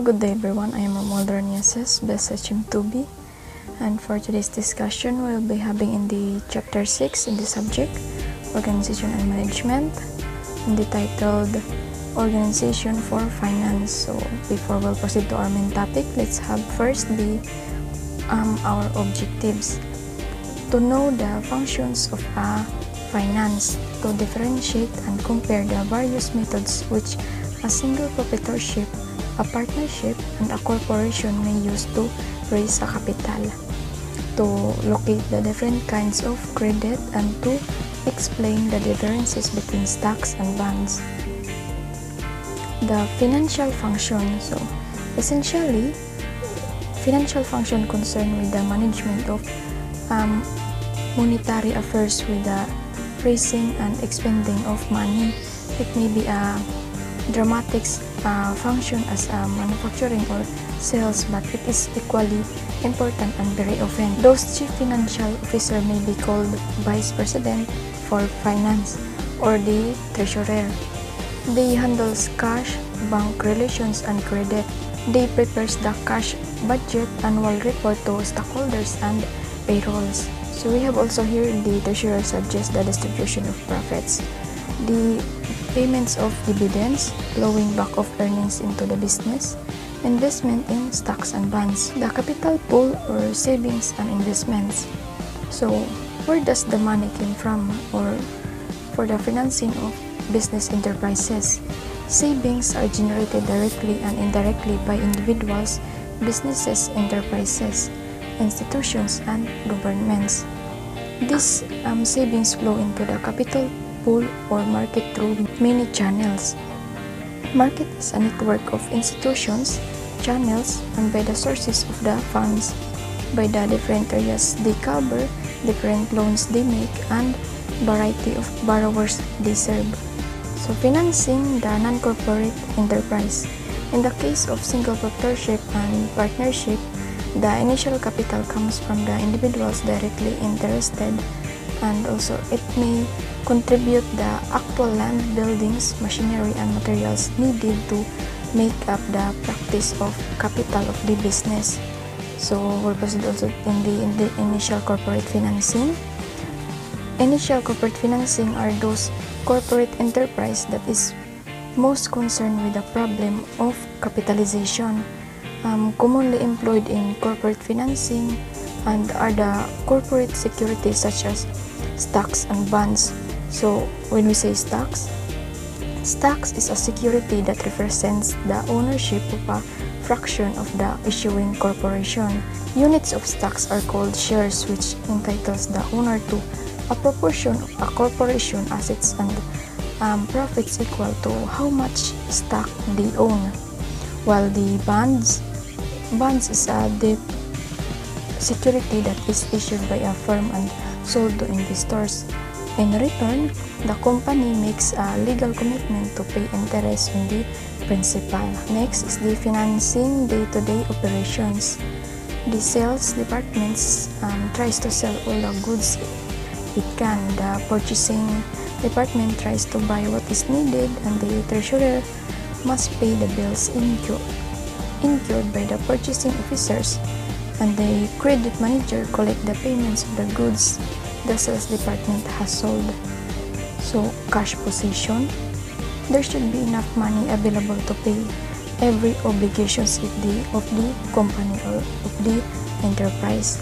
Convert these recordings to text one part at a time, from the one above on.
Hello, good day everyone. I am Romualdra Nieses, Best HM2B, and for today's discussion, we'll be having in the chapter 6 in the subject, Organization and Management, in the titled Organization for Finance. So before we'll proceed to our main topic, let's have first our objectives. To know the functions of a finance, to differentiate and compare the various methods which a single proprietorship, a partnership, and a corporation may use to raise a capital, to locate the different kinds of credit, and to explain the differences between stocks and bonds. The financial function. So essentially, financial function concerned with the management of monetary affairs with the raising and expending of money. It may be a dramatic function as a manufacturing or sales, but it is equally important and very often. Those chief financial officer may be called vice president for finance or the treasurer. They handles cash, bank relations, and credit. They prepares the cash budget, annual report to stockholders, and payrolls. So we have also here the treasurer suggests the distribution of profits, the payments of dividends, flowing back of earnings into the business, investment in stocks and bonds, the capital pool or savings and investments. So where does the money came from, or for the financing of business enterprises? Savings are generated directly and indirectly by individuals, businesses, enterprises, institutions, and governments. These savings flow into the capital pool or market through many channels. Market is a network of institutions, channels, and by the sources of the funds, by the different areas they cover, different loans they make, and variety of borrowers they serve. So financing the non-corporate enterprise. In the case of single proprietorship and partnership, the initial capital comes from the individuals directly interested, and also it may contribute the actual land, buildings, machinery, and materials needed to make up the practice of capital of the business. So we'll proceed also in the initial corporate financing. Initial corporate financing are those corporate enterprise that is most concerned with the problem of capitalization. Commonly employed in corporate financing and are the corporate securities such as stocks and bonds. So when we say stocks is a security that represents the ownership of a fraction of the issuing corporation. Units of stocks are called shares, which entitles the owner to a proportion of a corporation assets and profits equal to how much stock they own. While the bonds is a debt security that is issued by a firm and sold to investors. In return, the company makes a legal commitment to pay interest on the principal. Next is the financing day-to-day operations. The sales departments tries to sell all the goods it can. The purchasing department tries to buy what is needed, and the treasurer must pay the bills incurred by the purchasing officers, and the credit manager collect the payments of the goods the sales department has sold. So cash position. There should be enough money available to pay every obligations of the company or of the enterprise.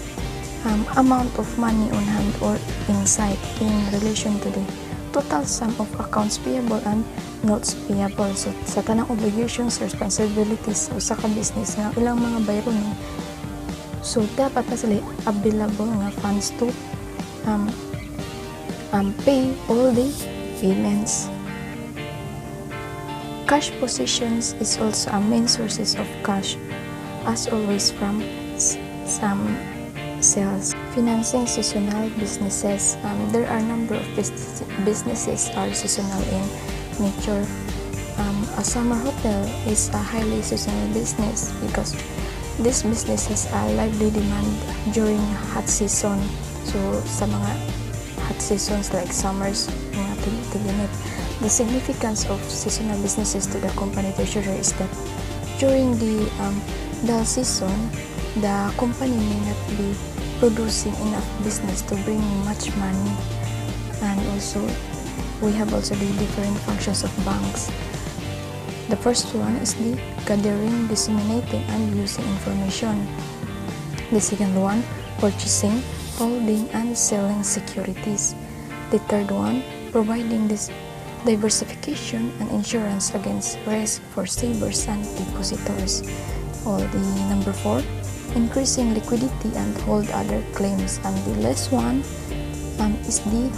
Amount of money on hand or in sight in relation to the total sum of accounts payable and notes payable. So sa tanang obligations, responsibilities o sa ka-business nga ilang mga bayro ni, so dapat na sila available nga funds to pay all the payments. Cash positions is also a main sources of cash, as always from some sales. Financing seasonal businesses. There are a number of businesses are seasonal in nature. A summer hotel is a highly seasonal business because this business has a lively demand during hot season. So sa mga hot seasons like summers, mga tiginit. The significance of seasonal businesses to the company treasurer is that during the dull season, the company may not be producing enough business to bring much money. And also, we have also the different functions of banks. The first one is the gathering, disseminating, and using information. The second one, purchasing, holding, and selling securities. The third one, providing this diversification and insurance against risk for savers and depositors. Or the number 4, increasing liquidity and hold other claims. And the last one is the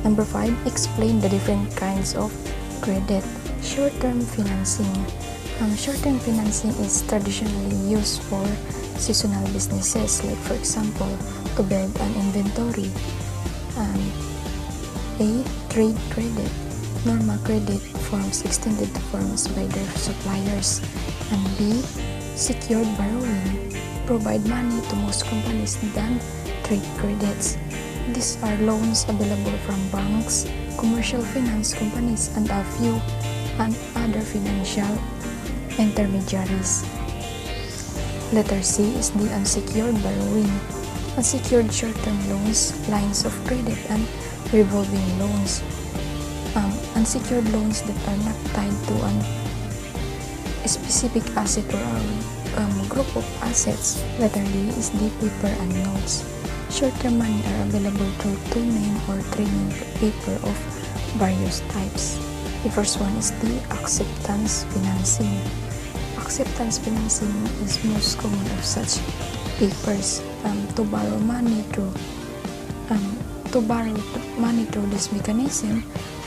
number 5, explain the different kinds of credit. Short-term financing. Short-term financing is traditionally used for seasonal businesses, like for example, to build an inventory. A, trade credit. Normal credit forms extended forms by their suppliers. And B, secured borrowing. Provide money to most companies than trade credits. These are loans available from banks, commercial finance companies, and a few and other financial intermediaries. Letter C is the unsecured borrowing. Unsecured short-term loans, lines of credit, and revolving loans. Unsecured loans that are not tied to a specific asset or a group of assets. Letter D is the paper and notes. Short-term money are available through 2-name or 3-name paper of various types. The first one is the acceptance financing. Acceptance financing is most common of such papers. To borrow money through this mechanism,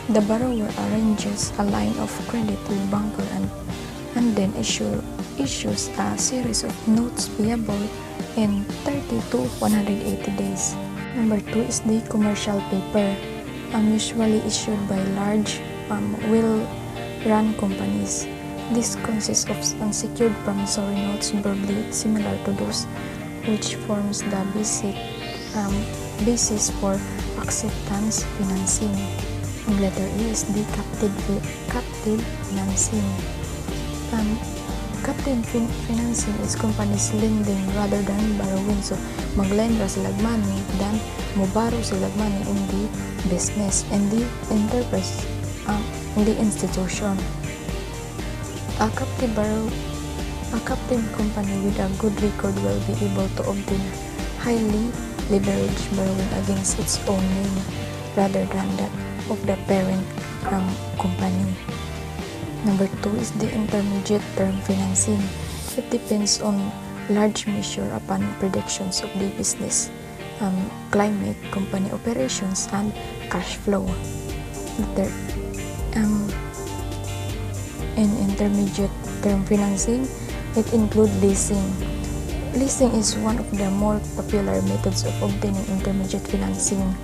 the borrower arranges a line of credit with banker and then issues a series of notes payable in 30 to 180 days. Number 2 is the commercial paper, usually issued by large, well-run companies. This consists of unsecured promissory notes broadly similar to those which forms the basis for acceptance financing. And letter E is the captive financing. Captive financing is companies lending rather than borrowing. So, mag-lend ra sila money than mo-borrow sila money in the business and the enterprise, in the institution. A captive company with a good record will be able to obtain highly leveraged borrowing against its own name rather than that of the parent company. Number 2 is the intermediate term financing. It depends on large measure upon predictions of the business, climate, company operations, and cash flow. In intermediate term financing, it includes leasing. Leasing is one of the more popular methods of obtaining intermediate financing,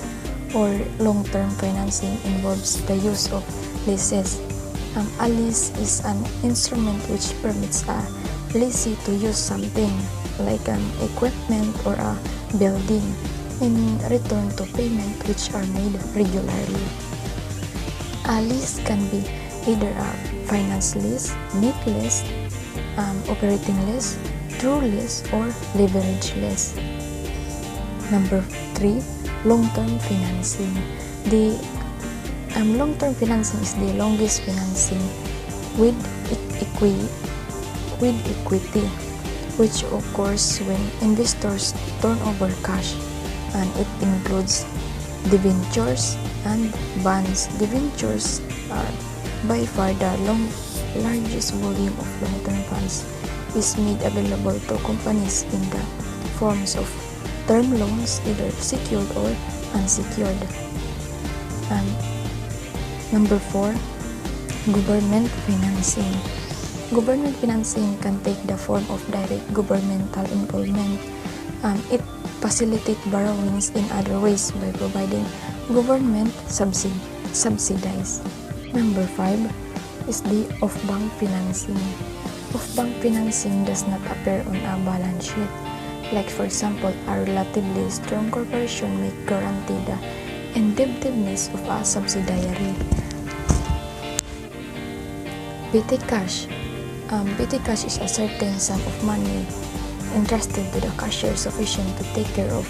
or long-term financing involves the use of leases. A lease is an instrument which permits a lessee to use something like equipment or a building in return to payment which are made regularly. A lease can be either a finance lease, net lease, operating lease, true lease, or leverage lease. Number 3, long-term financing. The long-term financing is the longest financing with equity, which occurs when investors turn over cash, and it includes debentures and bonds. Debentures are by far the largest volume of long-term funds is made available to companies in the forms of term loans, either secured or unsecured. And number 4, government financing. Government financing can take the form of direct governmental involvement. It facilitates borrowings in other ways by providing government subsidies. Number 5 is the off-bank financing. Off-bank financing does not appear on a balance sheet. Like for example, a relatively strong corporation may guarantee the indebtedness of a subsidiary. Petty cash. Petty cash is a certain sum of money entrusted to the cashier sufficient to take care of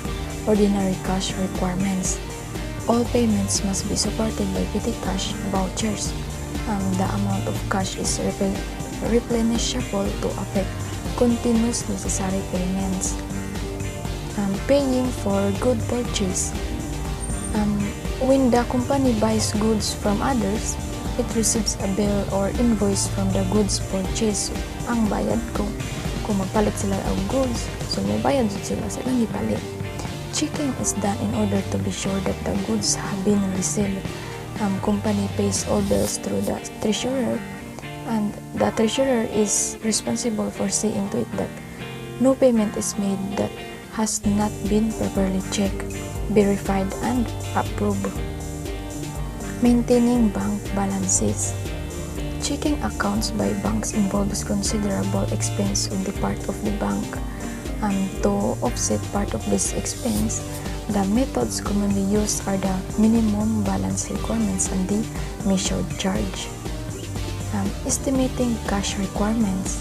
ordinary cash requirements. All payments must be supported by petty cash vouchers. The amount of cash is replenishable to affect continuous necessary payments. Paying for good purchase. When the company buys goods from others, it receives a bill or invoice from the goods purchased. Ang bayad ko, kung magpalit sila ng goods, so may bayad sila silang ipalit. Checking is done in order to be sure that the goods have been received. Company pays all bills through the treasurer, and the treasurer is responsible for seeing to it that no payment is made that has not been properly checked, verified, and approved. Maintaining bank balances. Checking accounts by banks involves considerable expense on the part of the bank. To offset part of this expense, the methods commonly used are the minimum balance requirements and the measured charge. Estimating cash requirements.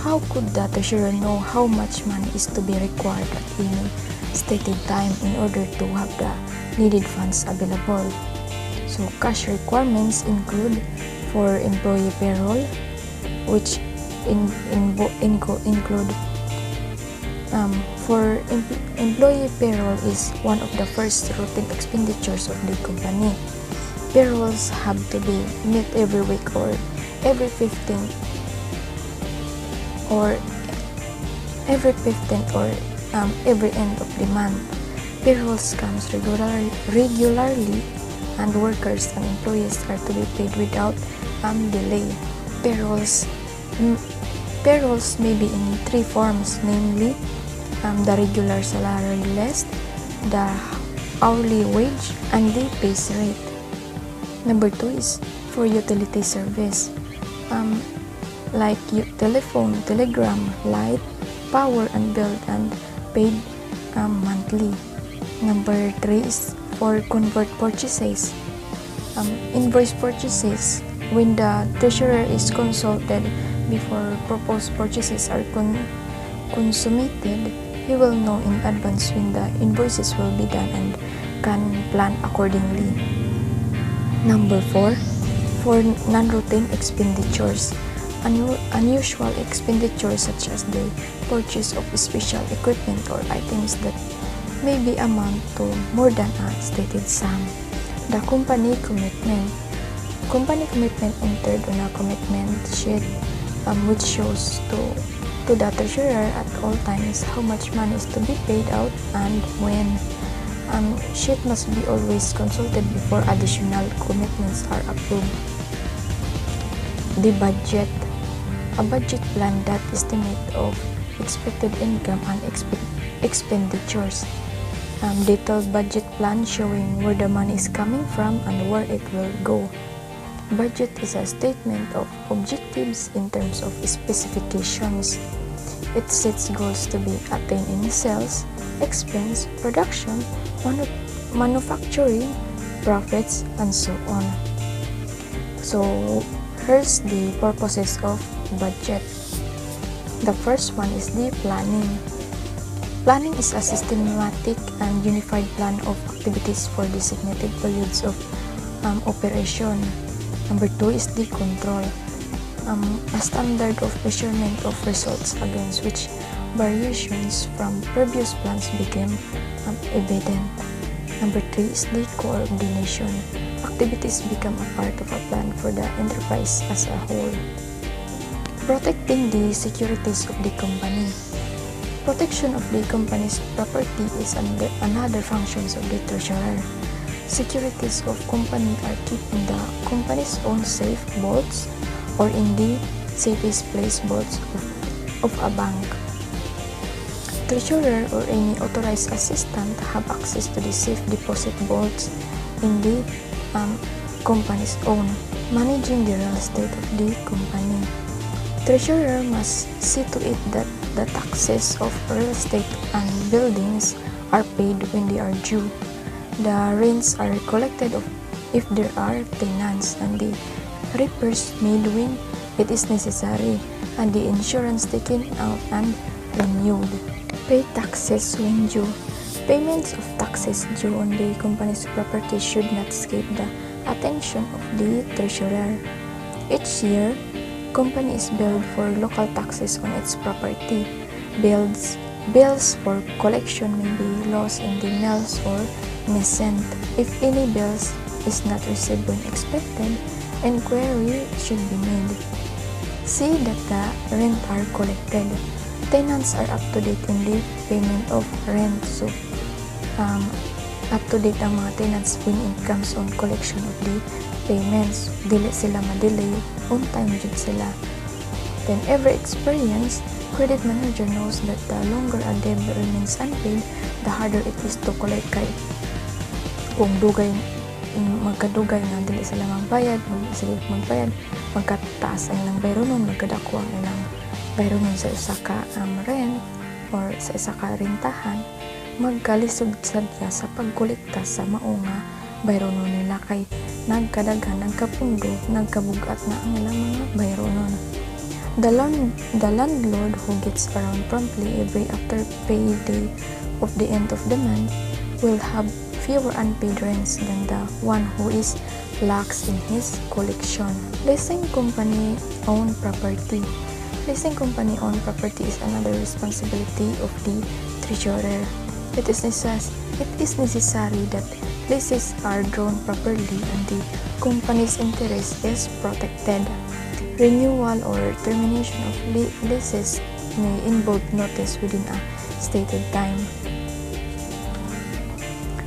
How could the treasurer know how much money is to be required at any stated time in order to have the needed funds available? So, cash requirements include for employee payroll, which employee payroll is one of the first routine expenditures of the company. Payrolls have to be met every week or every 15th or every end of the month. Payrolls comes regularly, and workers and employees are to be paid without delay. Payrolls may be in three forms, namely the regular salary less the hourly wage and the base rate. Number 2 is for utility service, like telephone, telegram, light, power, and bill, and paid monthly. Number 3 is for convert purchases, invoice purchases. When the treasurer is consulted before proposed purchases are consummated, he will know in advance when the invoices will be done and can plan accordingly. Number 4, for non-routine expenditures, unusual expenditures such as the purchase of special equipment or items that may be amount to more than a stated sum. The company commitment. Company commitment entered on a commitment sheet, which shows to the treasurer at all times how much money is to be paid out and when. Sheet must be always consulted before additional commitments are approved. The budget. A budget plan that estimate of expected income and expenditures. Detailed budget plan showing where the money is coming from and where it will go. Budget is a statement of objectives in terms of specifications. It sets goals to be attained in sales, expense, production, manufacturing, profits, and so on. So, here's the purposes of budget. The first one is the planning. Planning is a systematic and unified plan of activities for designated periods of operation. Number 2 is the control, a standard of measurement of results against which variations from previous plans became evident. Number 3 is the coordination. Activities become a part of a plan for the enterprise as a whole. Protecting the securities of the company. Protection of the company's property is another function of the treasurer. Securities of company are kept in the company's own safe vaults or in the safest place vaults of a bank. Treasurer or any authorized assistant have access to the safe deposit vaults in the company's own, managing the real estate of the company. Treasurer must see to it that the taxes of real estate and buildings are paid when they are due. The rents are collected if there are tenants, and the repairs made when it is necessary, and the insurance taken out and renewed. Pay taxes when due. Payments of taxes due on the company's property should not escape the attention of the treasurer. Each year, company is billed for local taxes on its property. Bills for collection may be lost in the mails or missent. If any bills is not received when expected, inquiry should be made. See that the rent are collected. Tenants are up to date in the payment of rent. So, up to date ang mga tenants when it comes on collection of the payments. Dili sila ma-delay, on time jud sila. Then every experience, credit manager knows that the longer a debt remains unpaid, the harder it is to collect. Kay kung magkadugay nga dili sila magbayad, magkataas ang ilang bayronon, magkadako ang ilang bayronon sa isa ka rent or sa isa ka rentahan, magkalisod sadya sa pagkolekta sa maunga bayronon nila kay nagkadaghan, nagkapundo, nagkabugat na ang ilang mga bayronon. The landlord who gets around promptly every after payday of the end of the month will have fewer unpaid rents than the one who is lax in his collection. Leasing company owned property. Leasing company owned property is another responsibility of the treasurer. It is necessary that leases are drawn properly and the company's interest is protected. Renewal or termination of leases may involve notice within a stated time.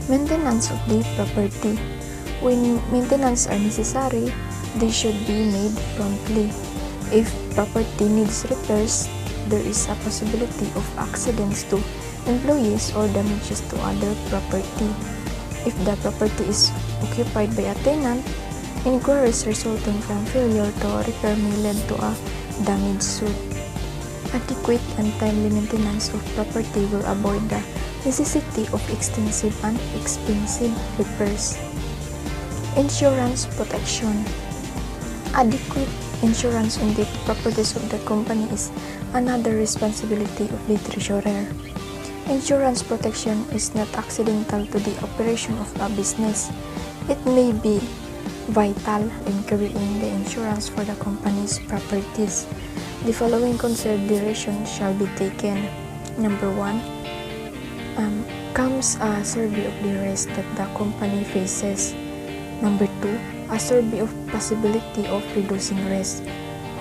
Maintenance of the property. When maintenance are necessary, they should be made promptly. If property needs repairs, there is a possibility of accidents to employees or damages to other property. If the property is occupied by a tenant, inquiries resulting from failure to repair may lead to a damage suit. Adequate and timely maintenance of property will avoid the necessity of extensive and expensive repairs. Insurance protection. Adequate insurance on the properties of the company is another responsibility of the treasurer. Insurance protection is not accidental to the operation of a business. It may be vital in carrying the insurance for the company's properties. The following considerations shall be taken. Number 1, comes a survey of the risk that the company faces. Number 2, a survey of possibility of reducing risk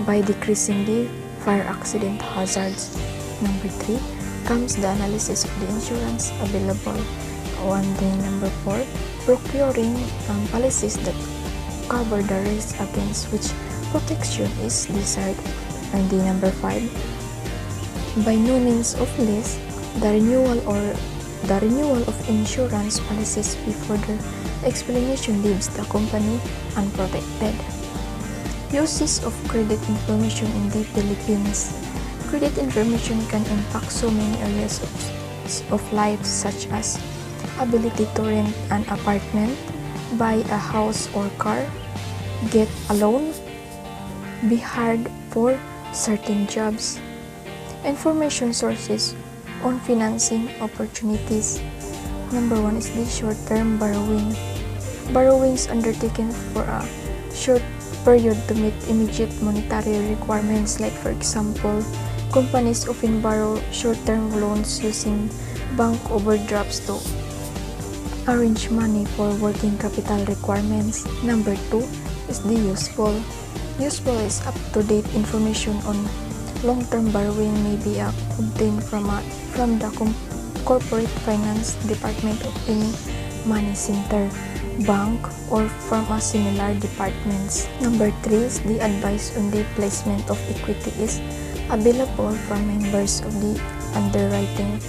by decreasing the fire accident hazards. Number 3, comes the analysis of the insurance available. And then number 4, procuring policies that cover the risk against which protection is desired. And then number 5, by no means of less, the renewal of insurance policies before the explanation leaves the company unprotected. Uses of credit information in the Philippines. Credit information can impact so many areas of life, such as ability to rent an apartment, buy a house or car, get a loan, be hired for certain jobs. Information sources on financing opportunities. Number 1 is the short-term borrowing. Borrowings undertaken for a short period to meet immediate monetary requirements, like for example, companies often borrow short-term loans using bank overdrafts to arrange money for working capital requirements. Number 2 is the useful. Useful is up-to-date information on long-term borrowing may be obtained from the corporate finance department of any money center, bank, or from a similar departments. Number 3 is the advice on the placement of equity is available from members of the underwriting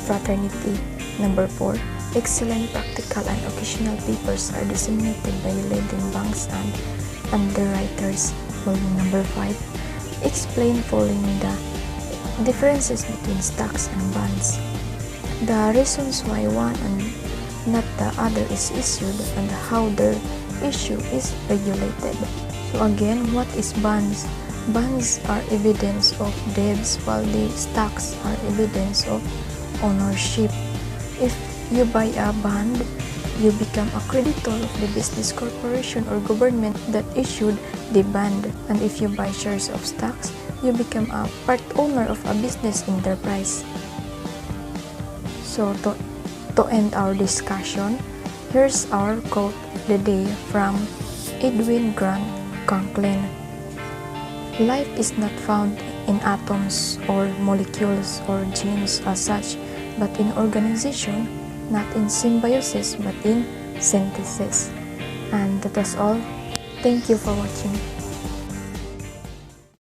fraternity. Number 4, excellent practical and occasional papers are disseminated by leading banks and underwriters. Number 5, explain following the differences between stocks and bonds, the reasons why one and not the other is issued, and how their issue is regulated. So again, what is bonds? Bonds are evidence of debts, while the stocks are evidence of ownership. If you buy a bond, you become a creditor of the business corporation or government that issued the bond. And if you buy shares of stocks, you become a part owner of a business enterprise. So to end our discussion, here's our quote of the day from Edwin Grant Conklin. Life is not found in atoms or molecules or genes as such, but in organization, not in symbiosis but in synthesis. And that was all. Thank you for watching.